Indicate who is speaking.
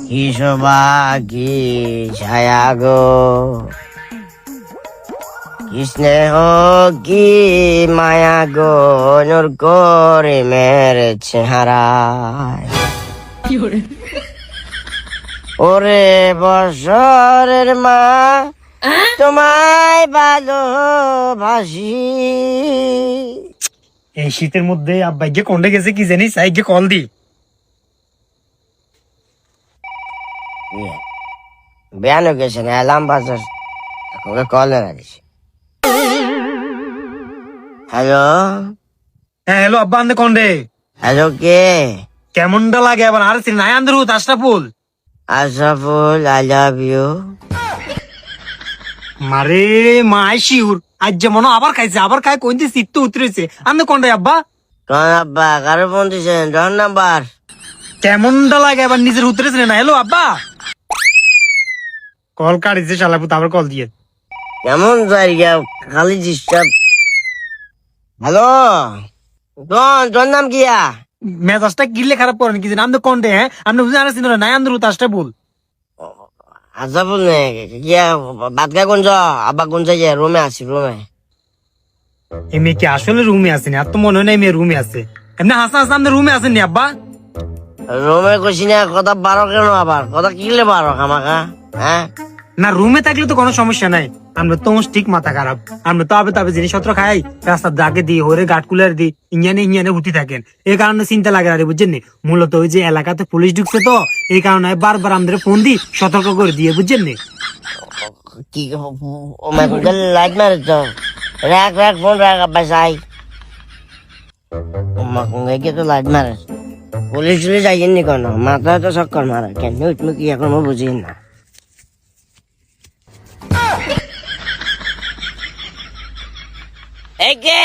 Speaker 1: কি শোভা কি ছায়া গো, কি স্নেহ কি মায়া গো, নূর করে মেরে চেহারায়। ওরে বছরের মা তোমায় ভালোবাসি।
Speaker 2: এই শীতের মধ্যে আব্বাইকে কোন্ডে গেছে কি জানিস, আইকে কল দি।
Speaker 1: বেয়ানো গেছে না, অ্যালার্ম বাজার ওকে কল লাগিয়েছে। হ্যালো
Speaker 2: হ্যাঁ হ্যালো আব্বা, আন্দে কোন্ডে
Speaker 1: হ্যালো, কে?
Speaker 2: কেমনটা লাগে আবার আর নাই আন্দরু Ashraful.
Speaker 1: Ashraful, I love you.
Speaker 2: মারে মাই শিউর আজ যেমন আবার খাইছে, আবার খাই কোন দিন শীত তো উতরেছে। আন্দে কোন্ডে আব্বা?
Speaker 1: কোন আব্বা? কারো ফোন দিছেন? ডন নাম্বার।
Speaker 2: কেমনটা লাগে আবার নিজের উতরেছে না? হ্যালো আব্বা, কল কাটিছে শালাপুত, আবার কল দিয়ে।
Speaker 1: কেমন জায়গা খালি ডিস্টার্ব। হ্যালো তোর নাম কিয়া?
Speaker 2: মেজাজটা গিলে খারাপ করেন কি নাম তো কোন্ডে? হ্যাঁ আপনি বুঝে আনাসি না নাই আন্দরু আশরাফুল।
Speaker 1: আশরাফুল নে কিয়া? ভাত খাই কোন যা? আব্বা কোন যাই? রুমে আছি, রুমে।
Speaker 2: এই মেয়ে কি আসলে রুমে আসেনি? আর তো মনে হয় না এই মেয়ে রুমে আছে। এমনি হাসনা হাসনা আমাদের রুমে আসেননি আব্বা?
Speaker 1: রুমে কইছি না, কথা বারো কেন আবার? কথা কিলে বারো খামাখা? হ্যাঁ
Speaker 2: না রুমে থাকলে তো কোনো সমস্যা নাই, আমরা তো ঠিক মাথা খারাপ। আমরা তো আবে তবে জিনিসপত্র খাই, রাস্তার দাগে দিই, হরে গাট কুলার দিই, ইঞ্জানে উঠি থাকেন। এই কারণে চিন্তা লাগে আরে বুঝছেন নি। মূলত ওই যে এলাকাতে পুলিশ ঢুকছে তো, এই কারণে বারবার আমাদের ফোন দিই, সতর্ক করে দিয়ে, বুঝছেন নি।
Speaker 1: কি ও মাই গড, লাইট মারে তো। রাখ রাখ ফোন রাখ, আব্বা যাই। ও মা কোন গিয়ে তো লাইট মারে। পুলিশ টুলিশ যাইনি কেন? মাথায় তো চক্কর মারা কেন? তুমি কি এখন বুঝি না। এই কে?